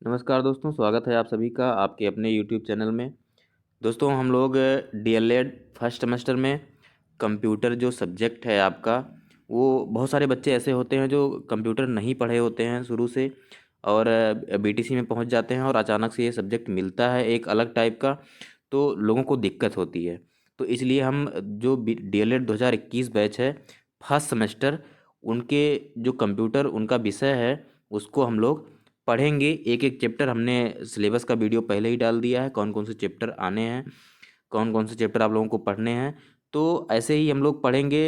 नमस्कार दोस्तों, स्वागत है आप सभी का आपके अपने यूट्यूब चैनल में। दोस्तों हम लोग डीएलएड फर्स्ट सेमेस्टर में कंप्यूटर जो सब्जेक्ट है आपका, वो बहुत सारे बच्चे ऐसे होते हैं जो कंप्यूटर नहीं पढ़े होते हैं शुरू से और बीटीसी में पहुंच जाते हैं और अचानक से ये सब्जेक्ट मिलता है एक अलग टाइप का, तो लोगों को दिक्कत होती है। तो इसलिए हम जो डीएलएड 2021 बैच है फर्स्ट सेमेस्टर, उनके जो कंप्यूटर उनका विषय है उसको हम लोग पढ़ेंगे। एक एक चैप्टर हमने सिलेबस का वीडियो पहले ही डाल दिया है, कौन कौन से चैप्टर आने हैं, कौन कौन से चैप्टर आप लोगों को पढ़ने हैं। तो ऐसे ही हम लोग पढ़ेंगे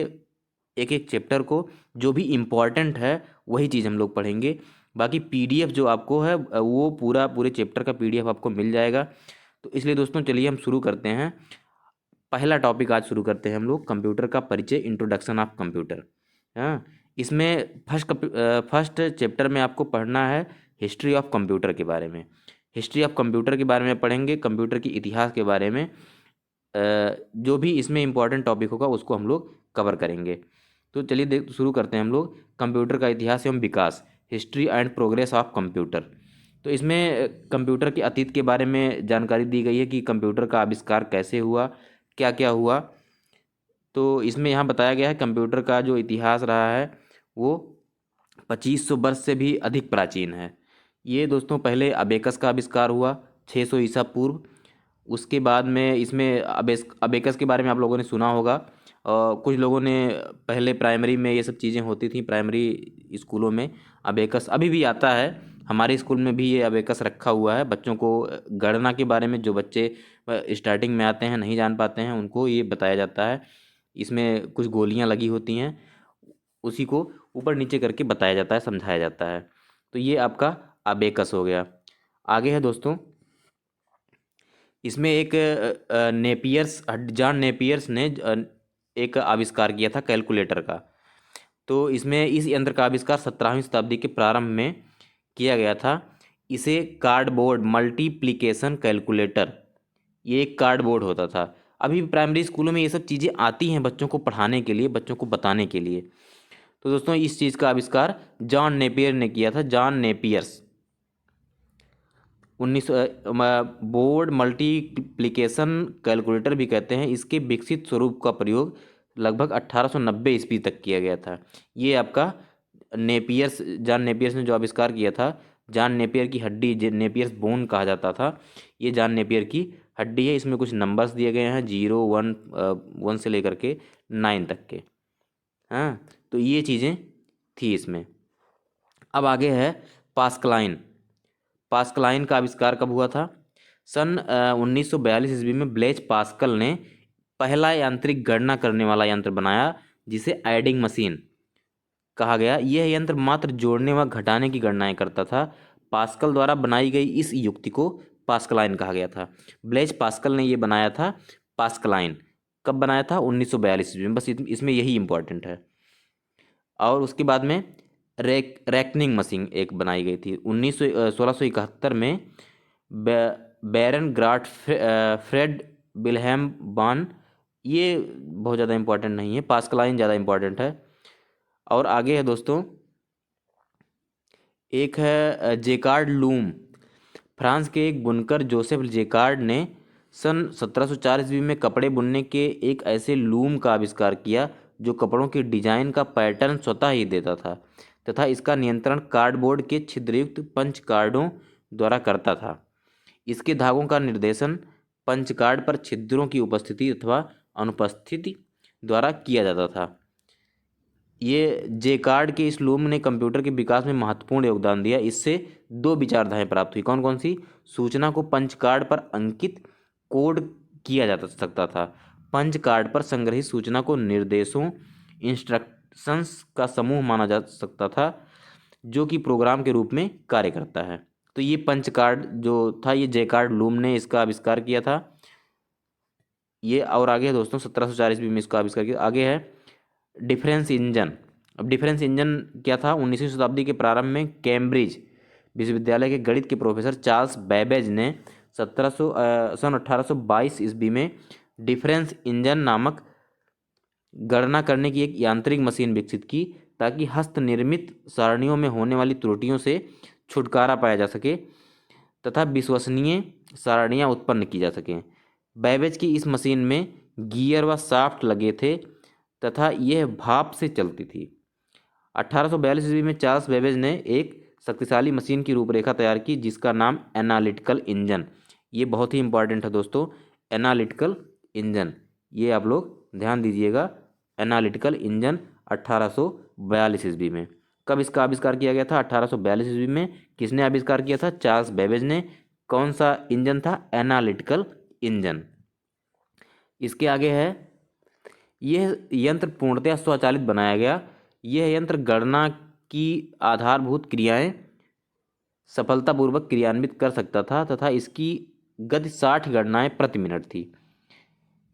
एक एक चैप्टर को, जो भी इम्पॉर्टेंट है वही चीज़ हम लोग पढ़ेंगे। बाकी पीडीएफ जो आपको है वो पूरे चैप्टर का पीडीएफ आपको मिल जाएगा। तो इसलिए दोस्तों चलिए हम शुरू करते हैं। पहला टॉपिक आज शुरू करते हैं हम लोग, कंप्यूटर का परिचय, इंट्रोडक्शन ऑफ कंप्यूटर। हाँ, इसमें फर्स्ट चैप्टर में आपको पढ़ना है हिस्ट्री ऑफ कंप्यूटर के बारे में। हिस्ट्री ऑफ कंप्यूटर के बारे में पढ़ेंगे, कंप्यूटर की इतिहास के बारे में। जो भी इसमें इम्पोर्टेंट टॉपिक होगा उसको हम लोग कवर करेंगे। तो चलिए देख शुरू करते हैं हम लोग, कंप्यूटर का इतिहास एवं विकास, history and progress of computer. तो इसमें कंप्यूटर के अतीत के बारे में जानकारी दी गई है कि कंप्यूटर का आविष्कार कैसे हुआ, क्या क्या हुआ। तो इसमें यहाँ बताया गया है कंप्यूटर का जो इतिहास रहा है वो 2500 वर्ष से भी अधिक प्राचीन है। ये दोस्तों पहले अबेकस का आविष्कार हुआ 600 ईसा पूर्व। उसके बाद में इसमें अबेकस के बारे में आप लोगों ने सुना होगा। कुछ लोगों ने पहले प्राइमरी में ये सब चीज़ें होती थी, प्राइमरी स्कूलों में अबेकस अभी भी आता है। हमारे स्कूल में भी ये अबेकस रखा हुआ है। बच्चों को गणना के बारे में, जो बच्चे स्टार्टिंग में आते हैं नहीं जान पाते हैं, उनको ये बताया जाता है। इसमें कुछ गोलियां लगी होती हैं, उसी को ऊपर नीचे करके बताया जाता है, समझाया जाता है। तो ये आपका अबेकस हो गया। आगे है दोस्तों, इसमें एक नेपियर्स, जॉन नेपियर्स ने एक आविष्कार किया था कैलकुलेटर का। तो इसमें इस यंत्र का आविष्कार 17वीं शताब्दी के प्रारंभ में किया गया था। इसे कार्डबोर्ड मल्टीप्लिकेशन कैलकुलेटर, ये एक कार्डबोर्ड होता था। अभी प्राइमरी स्कूलों में ये सब चीज़ें आती हैं बच्चों को पढ़ाने के लिए, बच्चों को बताने के लिए। तो दोस्तों इस चीज़ का आविष्कार जॉन नेपियर ने किया था, John Napier's. 1900 board multiplication calculator भी कहते हैं। इसके विकसित स्वरूप का प्रयोग लगभग 1890 ईस्वी तक किया गया था। ये आपका नेपियर्स, जॉन नेपियर्स ने जो आविष्कार किया था, जॉन नेपियर की हड्डी, नेपियर्स बोन कहा जाता था। ये जॉन नेपियर की हड्डी है। इसमें कुछ नंबर्स दिए गए हैं, 0 1 1 से लेकर के 9 तक के। हाँ, तो ये चीज़ें थी इसमें। अब आगे है पास्कलाइन। पास्कलाइन का आविष्कार कब हुआ था? सन 1942 ईस्वी में ब्लेज पास्कल ने पहला यांत्रिक गणना करने वाला यंत्र बनाया, जिसे एडिंग मशीन कहा गया। यह यंत्र मात्र जोड़ने व घटाने की गणनाएं करता था। पास्कल द्वारा बनाई गई इस युक्ति को पास्कलाइन कहा गया था। ब्लेज पास्कल ने यह बनाया था पास्कलाइन। कब बनाया था? 1942 ईस्वी में। बस इसमें यही इंपॉर्टेंट है। और उसके बाद में रैकनिंग मशीन एक बनाई गई थी 1671 में। बैरन ग्राट फ्रेड विल्हेम बान। ये बहुत ज़्यादा इंपॉर्टेंट नहीं है, पास्कलाइन ज़्यादा इंपॉर्टेंट है। और आगे है दोस्तों, एक है जेकार्ड लूम। फ्रांस के एक बुनकर जोसेफ जेकार्ड ने सन 1704 ईस्वी में कपड़े बुनने के एक ऐसे लूम का आविष्कार किया जो कपड़ों की डिजाइन का पैटर्न स्वतः ही देता था, तथा इसका नियंत्रण कार्डबोर्ड के छिद्रयुक्त पंच कार्डों द्वारा करता था। इसके धागों का निर्देशन पंच कार्ड पर छिद्रों की उपस्थिति अथवा अनुपस्थिति द्वारा किया जाता था। ये जेकार्ड के इस लूम ने कंप्यूटर के विकास में महत्वपूर्ण योगदान दिया। इससे दो विचारधाराएं प्राप्त हुई। कौन कौन सी? सूचना को पंच कार्ड पर अंकित कोड किया जा सकता था। पंच कार्ड पर संग्रहित सूचना को निर्देशों, इंस्ट्रक्शंस का समूह माना जा सकता था, जो कि प्रोग्राम के रूप में कार्य करता है। तो ये पंच कार्ड जो था, ये जेकार्ड लूम ने इसका आविष्कार किया था। ये और आगे है दोस्तों, 1704 ईस्वी में इसका आविष्कार किया। आगे है डिफरेंस इंजन। अब डिफरेंस इंजन क्या था? 19वीं शताब्दी के प्रारंभ में कैम्ब्रिज विश्वविद्यालय के गणित के प्रोफेसर चार्ल्स बैबेज ने सन 1822 ईस्वी में डिफरेंस इंजन नामक गणना करने की एक यांत्रिक मशीन विकसित की, ताकि हस्त निर्मित सारणियों में होने वाली त्रुटियों से छुटकारा पाया जा सके। तथा विश्वसनीय सारणियाँ उत्पन्न की जा सकें। बैबेज की इस मशीन में गियर व शाफ्ट लगे थे तथा यह भाप से चलती थी। 1842 ईस्वी में चार्ल्स बेबेज ने एक शक्तिशाली मशीन की रूपरेखा तैयार की जिसका नाम एनालिटिकल इंजन। ये बहुत ही इंपॉर्टेंट है दोस्तों, एनालिटिकल इंजन, ये आप लोग ध्यान दीजिएगा। एनालिटिकल इंजन 1842 ईस्वी में। कब इसका आविष्कार किया गया था? 1842 ईस्वी में। किसने आविष्कार किया था? चार्ल्स बेबेज ने। कौन सा इंजन था? Analytical engine. इसके आगे है, यह यंत्र पूर्णतः स्वचालित बनाया गया। यह यंत्र गणना की आधारभूत क्रियाएं सफलतापूर्वक क्रियान्वित कर सकता था तथा इसकी गति 60 गणनाएं प्रति मिनट थी।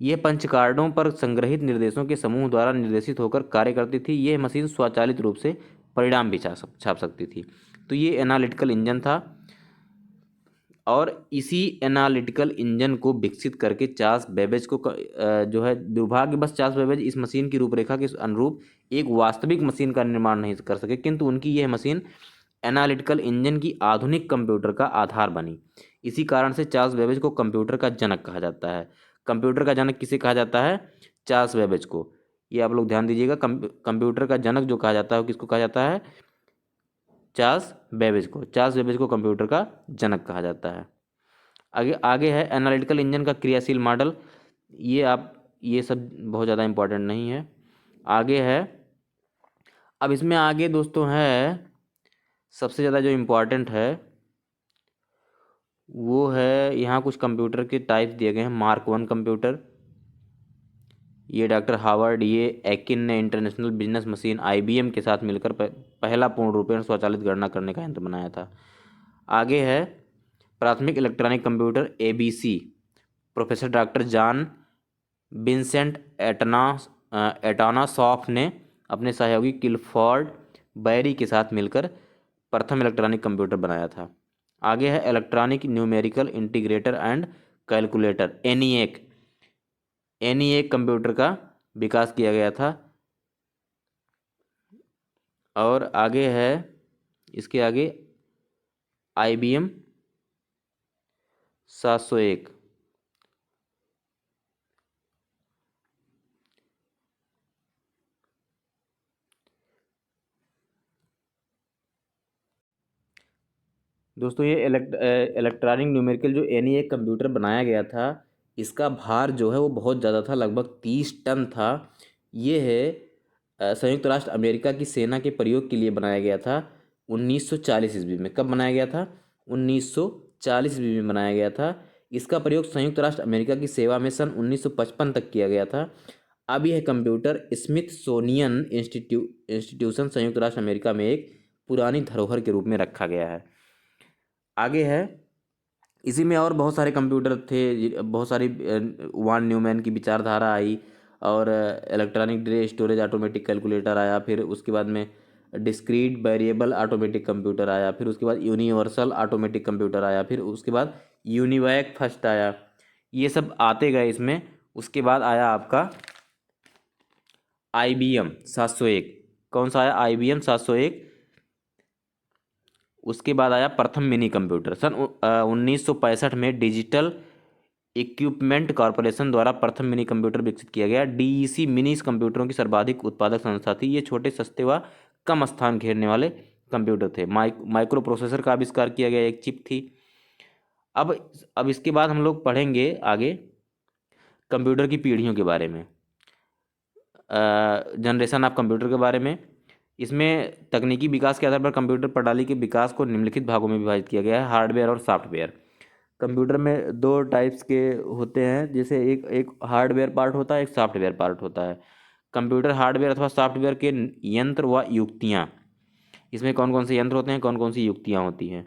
यह पंच कार्डों पर संग्रहित निर्देशों के समूह द्वारा निर्देशित होकर कार्य करती थी। यह मशीन स्वचालित रूप से परिणाम भी छाप सकती थी। तो ये एनालिटिकल इंजन था और इसी एनालिटिकल इंजन को विकसित करके चार्ल्स बेबेज को जो है, दुर्भाग्यवश चार्ल्स बेबेज इस मशीन की रूपरेखा के अनुरूप एक वास्तविक मशीन का निर्माण नहीं कर सके, किंतु उनकी यह मशीन एनालिटिकल इंजन की आधुनिक कंप्यूटर का आधार बनी। इसी कारण से चार्ल्स बेबेज को कंप्यूटर का जनक कहा जाता है। कंप्यूटर का जनक किसे कहा जाता है? चार्ल्स बेबेज को। ये आप लोग ध्यान दीजिएगा, कंप्यूटर का जनक जो कहा जाता है वो किसको कहा जाता है? चार्ल्स बेबेज को। चार्ल्स बेबेज को कंप्यूटर का जनक कहा जाता है। आगे है एनालिटिकल इंजन का क्रियाशील मॉडल। ये सब बहुत ज़्यादा इम्पोर्टेंट नहीं है। आगे है, अब इसमें आगे दोस्तों है सबसे ज़्यादा जो इम्पोर्टेंट है वो है, यहाँ कुछ कंप्यूटर के टाइप दिए गए हैं। मार्क 1 कंप्यूटर, ये डॉक्टर हावर्ड एकिन ने इंटरनेशनल बिजनेस मशीन IBM के साथ मिलकर पहला पूर्ण रूपेण स्वचालित गणना करने का यंत्र बनाया था। आगे है प्राथमिक electronic computer ABC, professor doctor John Vincent Atanasoff ने अपने सहयोगी क्लिफोर्ड बैरी के साथ मिलकर प्रथम इलेक्ट्रॉनिक कंप्यूटर बनाया था। आगे है electronic numerical integrator and calculator, ENIAC computer का विकास किया गया था। और आगे है, इसके आगे IBM 701। दोस्तों ये इलेक्ट्रॉनिक न्यूमेरिकल जो ENIAC कंप्यूटर बनाया गया था, इसका भार जो है वो बहुत ज़्यादा था, लगभग 30 टन था। ये है संयुक्त राष्ट्र अमेरिका की सेना के प्रयोग के लिए बनाया गया था 1940 ईस्वी में। कब बनाया गया था? 1940 ईस्वी में बनाया गया था। इसका प्रयोग संयुक्त राष्ट्र अमेरिका की सेवा में सन 1955 तक किया गया था। अब यह कंप्यूटर स्मिथसोनियन इंस्टीट्यूशन संयुक्त राष्ट्र अमेरिका में एक पुरानी धरोहर के रूप में रखा गया है। आगे है, इसी में और बहुत सारे कंप्यूटर थे, बहुत सारी वान न्यूमैन की विचारधारा आई और electronic day storage automatic calculator आया, फिर उसके बाद में डिस्क्रीट वेरिएबल ऑटोमेटिक कंप्यूटर आया, फिर उसके बाद यूनिवर्सल ऑटोमेटिक कंप्यूटर आया, फिर उसके बाद यूनिवैक फर्स्ट आया। ये सब आते गए इसमें। उसके बाद आया आपका IBM 701। कौन सा आया? IBM 701। उसके बाद आया प्रथम मिनी कंप्यूटर। सन 1965 में डिजिटल इक्विपमेंट कॉरपोरेशन द्वारा प्रथम मिनी कंप्यूटर विकसित किया गया। DEC मिनी इस कंप्यूटरों की सर्वाधिक उत्पादक संस्था थी। ये छोटे, सस्ते व कम स्थान घेरने वाले कंप्यूटर थे। माइक्रो प्रोसेसर का आविष्कार किया गया, एक चिप थी। अब इसके बाद हम लोग पढ़ेंगे आगे कंप्यूटर की पीढ़ियों के बारे में, जनरेशन ऑफ कंप्यूटर के बारे में। इसमें तकनीकी विकास के आधार पर कंप्यूटर प्रणाली के विकास को निम्नलिखित भागों में विभाजित किया गया है, हार्डवेयर और सॉफ्टवेयर। कंप्यूटर में दो टाइप्स के होते हैं, जैसे एक हार्डवेयर पार्ट होता है, एक सॉफ्टवेयर पार्ट होता है। कंप्यूटर हार्डवेयर अथवा सॉफ्टवेयर के यंत्र व युक्तियाँ, इसमें कौन कौन से यंत्र होते हैं, कौन कौन सी युक्तियाँ होती हैं।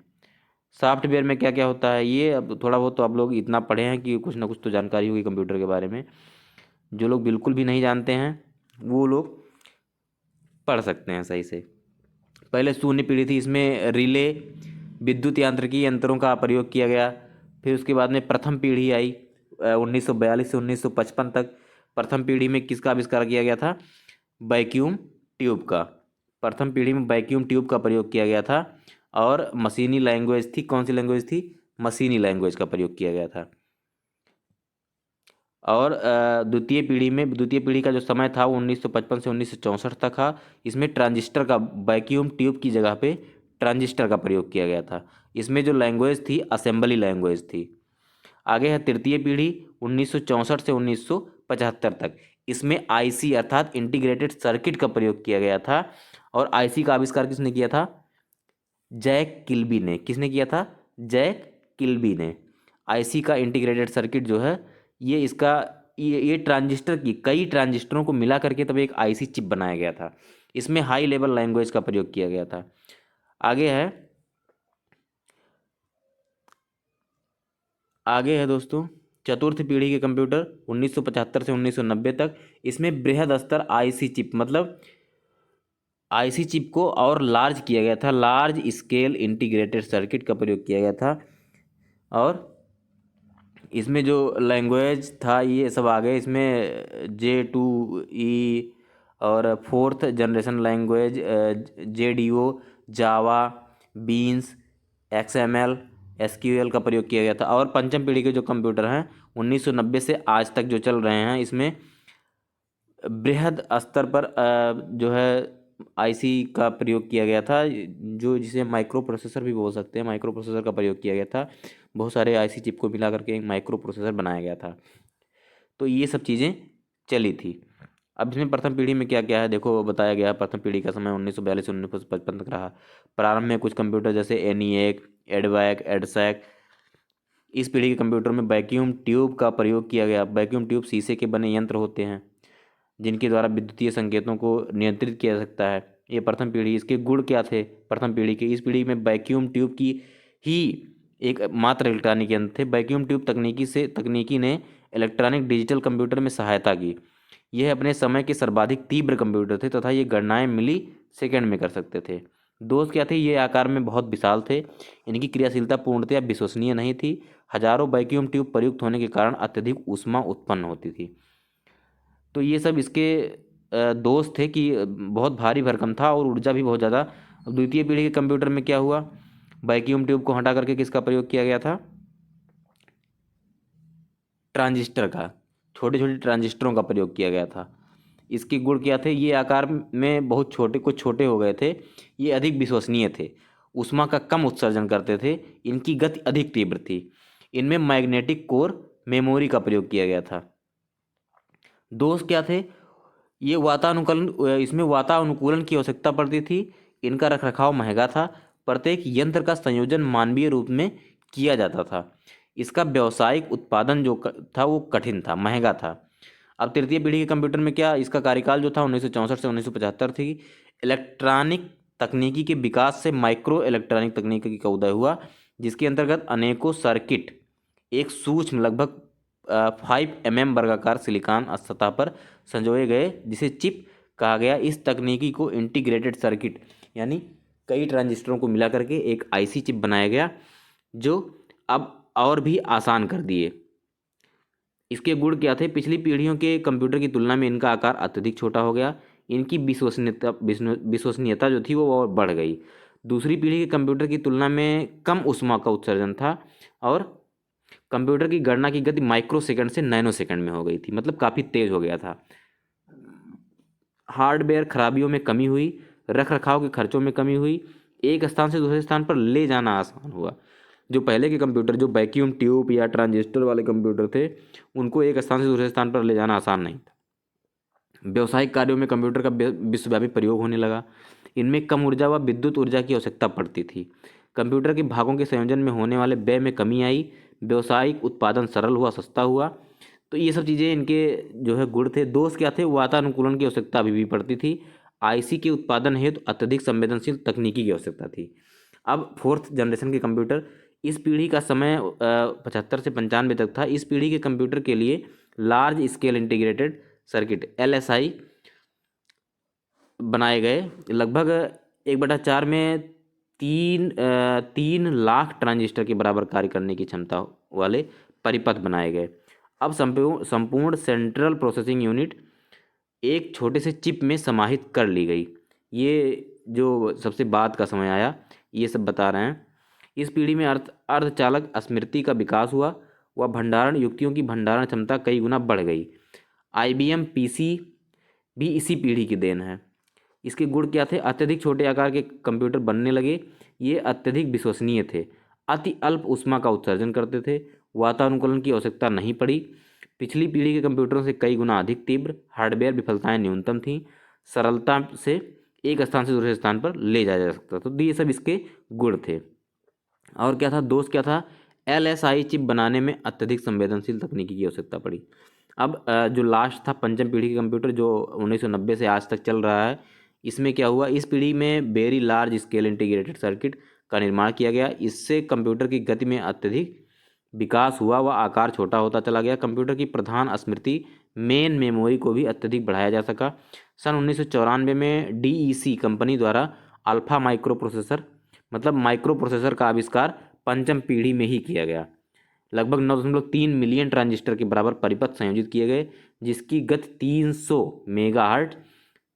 सॉफ्टवेयर में क्या क्या होता है, ये अब थोड़ा बहुत तो आप लोग इतना पढ़े हैं कि कुछ ना कुछ तो जानकारी होगी कंप्यूटर के बारे में। जो लोग बिल्कुल भी नहीं जानते हैं वो लोग पढ़ सकते हैं सही से। पहले शून्य पीढ़ी थी, इसमें रिले विद्युत यांत्रिकी यंत्रों का प्रयोग किया गया। फिर उसके बाद में प्रथम पीढ़ी आई 1942 से 1955 तक। प्रथम पीढ़ी में किसका आविष्कार किया गया था? वैक्यूम ट्यूब का। प्रथम पीढ़ी में वैक्यूम ट्यूब का प्रयोग किया गया था और मशीनी लैंग्वेज थी। कौन सी लैंग्वेज थी? मशीनी लैंग्वेज का प्रयोग किया गया था। और द्वितीय पीढ़ी का जो समय था वो 1955 से 1964 तक था। इसमें ट्रांजिस्टर का, वैक्यूम ट्यूब की जगह पे ट्रांजिस्टर का प्रयोग किया गया था। इसमें जो लैंग्वेज थी असेंबली लैंग्वेज थी। आगे है तृतीय पीढ़ी 1964 से 1975 तक। इसमें आईसी अर्थात इंटीग्रेटेड सर्किट का प्रयोग किया गया था। और आईसी का आविष्कार किसने किया था? जैक किल्बी ने। किसने किया था? जैक किल्बी ने। आईसी का इंटीग्रेटेड सर्किट जो है, ये इसका ये ट्रांजिस्टर की कई ट्रांजिस्टरों को मिला करके तब एक आईसी चिप बनाया गया था। इसमें हाई लेवल लैंग्वेज का प्रयोग किया गया था। आगे है दोस्तों चतुर्थ पीढ़ी के कंप्यूटर 1975 से 1990 तक। इसमें बृहद स्तर आईसी चिप, मतलब आईसी चिप को और लार्ज किया गया था, लार्ज स्केल इंटीग्रेटेड सर्किट का प्रयोग किया गया था। और इसमें जो लैंग्वेज था ये सब आ गए। इसमें J2E और फोर्थ जनरेशन लैंग्वेज JDO, जावा, बीन्स, XML, SQL का प्रयोग किया गया था। और पंचम पीढ़ी के जो कंप्यूटर हैं 1990 से आज तक जो चल रहे हैं, इसमें बृहद स्तर पर जो है आईसी का प्रयोग किया गया था, जो जिसे माइक्रो प्रोसेसर भी बोल सकते हैं। माइक्रो प्रोसेसर का प्रयोग किया गया था। बहुत सारे आईसी चिप को मिला करके एक माइक्रो प्रोसेसर बनाया गया था। तो ये सब चीज़ें चली थी। अब इसमें प्रथम पीढ़ी में क्या क्या है देखो, बताया गया है। प्रथम पीढ़ी का समय 1942 से 1955 तक रहा। प्रारंभ में कुछ कंप्यूटर जैसे ENIAC, EDVAC, EDSAC। इस पीढ़ी के कंप्यूटर में वैक्यूम ट्यूब का प्रयोग किया गया। वैक्यूम ट्यूब शीशे के बने यंत्र होते हैं जिनके द्वारा विद्युतीय संकेतों को नियंत्रित किया जा सकता है। ये प्रथम पीढ़ी। इसके गुण क्या थे प्रथम पीढ़ी के? इस पीढ़ी में वैक्यूम ट्यूब की ही एक मात्र इलेक्ट्रॉनिक यंत्र थे। वैक्यूम ट्यूब तकनीकी ने इलेक्ट्रॉनिक डिजिटल कंप्यूटर में सहायता की। यह अपने समय के सर्वाधिक तीव्र कंप्यूटर थे तथा ये गणनाएं मिली सेकेंड में कर सकते थे। दोष क्या थे? ये आकार में बहुत विशाल थे। इनकी क्रियाशीलता पूर्णतया विश्वसनीय नहीं थी। हजारों वैक्यूम ट्यूब प्रयुक्त होने के कारण अत्यधिक ऊष्मा उत्पन्न होती थी। तो ये सब इसके दोष थे कि बहुत भारी भरकम था और ऊर्जा भी बहुत ज़्यादा। अब द्वितीय पीढ़ी के कंप्यूटर में क्या हुआ? वैक्यूम ट्यूब को हटा करके किसका प्रयोग किया गया था? ट्रांजिस्टर का, छोटे छोटे ट्रांजिस्टरों का प्रयोग किया गया था। इसके गुण क्या थे? ये आकार में बहुत छोटे, कुछ छोटे हो गए थे। ये अधिक विश्वसनीय थे, ऊष्मा का कम उत्सर्जन करते थे, इनकी गति अधिक तीव्र थी। इनमें मैग्नेटिक कोर मेमोरी का प्रयोग किया गया था। दोष क्या थे? ये इसमें वातानुकूलन की आवश्यकता पड़ती थी। इनका रखरखाव महंगा था। प्रत्येक यंत्र का संयोजन मानवीय रूप में किया जाता था। इसका व्यावसायिक उत्पादन था वो कठिन था, महंगा था। अब तृतीय पीढ़ी के कंप्यूटर में क्या? इसका कार्यकाल जो था 1964 से 1975 थी। इलेक्ट्रॉनिक तकनीकी के विकास से माइक्रो इलेक्ट्रॉनिक तकनीकी का उदय हुआ, जिसके अंतर्गत अनेकों सर्किट एक सूक्ष्म लगभग 5 mm वर्गाकार सिलिकॉन सतह पर संजोए गए, जिसे चिप कहा गया। इस तकनीकी को इंटीग्रेटेड सर्किट यानी कई ट्रांजिस्टरों को मिला करके एक आईसी चिप बनाया गया, जो अब और भी आसान कर दिए। इसके गुण क्या थे? पिछली पीढ़ियों के कंप्यूटर की तुलना में इनका आकार अत्यधिक छोटा हो गया। इनकी विश्वसनीयता जो थी वो और बढ़ गई। दूसरी पीढ़ी के कंप्यूटर की तुलना में कम ऊष्मा का उत्सर्जन था और कंप्यूटर की गणना की गति माइक्रो सेकंड से नैनो सेकंड में हो गई थी, मतलब काफ़ी तेज हो गया था। हार्डवेयर खराबियों में कमी हुई, रख रखाव के खर्चों में कमी हुई, एक स्थान से दूसरे स्थान पर ले जाना आसान हुआ। जो पहले के कंप्यूटर, जो वैक्यूम ट्यूब या ट्रांजिस्टर वाले कंप्यूटर थे, उनको एक स्थान से दूसरे स्थान पर ले जाना आसान नहीं था। व्यावसायिक कार्यों में कंप्यूटर का विश्वव्यापी प्रयोग होने लगा। इनमें कम ऊर्जा व विद्युत ऊर्जा की आवश्यकता पड़ती थी। कंप्यूटर के भागों के संयोजन में होने वाले व्यय में कमी आई। व्यावसायिक उत्पादन सरल हुआ, सस्ता हुआ। तो ये सब चीज़ें इनके जो है गुण थे। दोष क्या थे? वातानुकूलन की आवश्यकता अभी भी पड़ती थी। आईसी के उत्पादन हेतु अत्यधिक संवेदनशील तकनीकी की आवश्यकता थी। अब फोर्थ जनरेशन के कंप्यूटर, इस पीढ़ी का समय 75 से 95 तक था। इस पीढ़ी के कंप्यूटर के लिए large scale integrated circuit LSI बनाए गए। लगभग 1/4 में 3 लाख ट्रांजिस्टर के बराबर कार्य करने की क्षमता वाले परिपथ बनाए गए। अब संपूर्ण सेंट्रल प्रोसेसिंग यूनिट एक छोटे से चिप में समाहित कर ली गई। ये जो सबसे बाद का समय आया, ये सब बता रहे हैं। इस पीढ़ी में अर्धचालक स्मृति का विकास हुआ व भंडारण युक्तियों की भंडारण क्षमता कई गुना बढ़ गई। IBM PC भी इसी पीढ़ी की देन है। इसके गुण क्या थे? अत्यधिक छोटे आकार के कंप्यूटर बनने लगे। ये अत्यधिक विश्वसनीय थे, अति अल्प ऊष्मा का उत्सर्जन करते थे, वातानुकूलन की आवश्यकता नहीं पड़ी। पिछली पीढ़ी के कंप्यूटरों से कई गुना अधिक तीव्र, हार्डवेयर विफलताएं न्यूनतम थीं, सरलता से एक स्थान से दूसरे स्थान पर ले जाया जा सकता था। तो ये सब इसके गुण थे। और क्या था? दोष क्या था? LSI चिप बनाने में अत्यधिक संवेदनशील तकनीकी की आवश्यकता पड़ी। अब जो लास्ट था पंचम पीढ़ी के कंप्यूटर जो 1990 से आज तक चल रहा है, इसमें क्या हुआ? इस पीढ़ी में very large scale integrated circuit का निर्माण किया गया। इससे कंप्यूटर की गति में अत्यधिक विकास हुआ व आकार छोटा होता चला गया। कंप्यूटर की प्रधान स्मृति मेन मेमोरी को भी अत्यधिक बढ़ाया जा सका। सन 1994 में DEC कंपनी द्वारा अल्फा माइक्रो प्रोसेसर मतलब माइक्रो प्रोसेसर का आविष्कार पंचम पीढ़ी में ही किया गया। लगभग 9.3 मिलियन ट्रांजिस्टर के बराबर परिपथ संयोजित किए गए, जिसकी गति 300 मेगाहर्ट्ज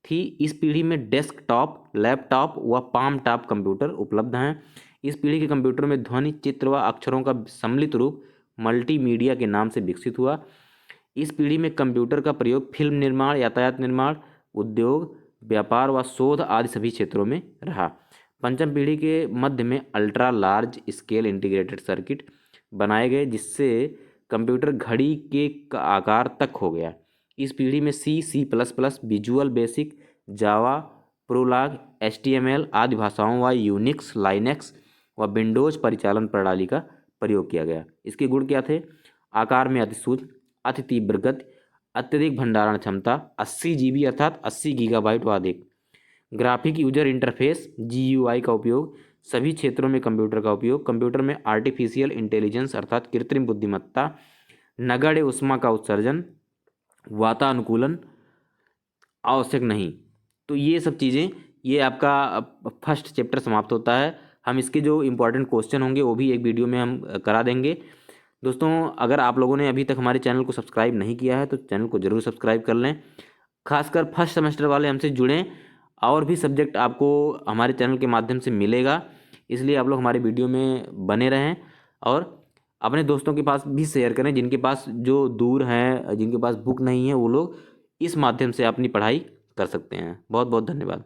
थी। इस पीढ़ी में डेस्कटॉप, लैपटॉप व पाम टॉप कंप्यूटर उपलब्ध हैं। इस पीढ़ी के कंप्यूटर में ध्वनि, चित्र व अक्षरों का सम्मिलित रूप मल्टीमीडिया के नाम से विकसित हुआ। इस पीढ़ी में कंप्यूटर का प्रयोग फिल्म निर्माण, यातायात निर्माण, उद्योग, व्यापार व शोध आदि सभी क्षेत्रों में रहा। पंचम पीढ़ी के मध्य में ultra large scale integrated circuit बनाए गए, जिससे कंप्यूटर घड़ी के आकार तक हो गया। इस पीढ़ी में C++, विजुअल बेसिक, जावा, प्रोलॉग, HTML आदि भाषाओं व यूनिक्स, लाइनेक्स व विंडोज परिचालन प्रणाली का प्रयोग किया गया। इसके गुण क्या थे? आकार में अति सूक्ष्म, अति तीव्र गति, अत्यधिक भंडारण क्षमता 80 GB अर्थात 80 गीगाबाइट व अधिक, ग्राफिक यूजर इंटरफेस GUI का उपयोग, सभी क्षेत्रों में कंप्यूटर का उपयोग, कंप्यूटर में आर्टिफिशियल इंटेलिजेंस अर्थात कृत्रिम बुद्धिमत्ता, नगण्य ऊष्मा का उत्सर्जन, वातानुकूलन आवश्यक नहीं। तो ये सब चीज़ें, ये आपका फर्स्ट चैप्टर समाप्त होता है। हम इसके जो इम्पोर्टेंट क्वेश्चन होंगे वो भी एक वीडियो में हम करा देंगे। दोस्तों, अगर आप लोगों ने अभी तक हमारे चैनल को सब्सक्राइब नहीं किया है तो चैनल को ज़रूर सब्सक्राइब कर लें। खासकर फर्स्ट सेमेस्टर वाले हमसे जुड़ें, और भी सब्जेक्ट आपको हमारे चैनल के माध्यम से मिलेगा, इसलिए आप लोग हमारे वीडियो में बने रहें और अपने दोस्तों के पास भी शेयर करें। जिनके पास जो दूर हैं, जिनके पास बुक नहीं है, वो लोग इस माध्यम से अपनी पढ़ाई कर सकते हैं। बहुत बहुत धन्यवाद।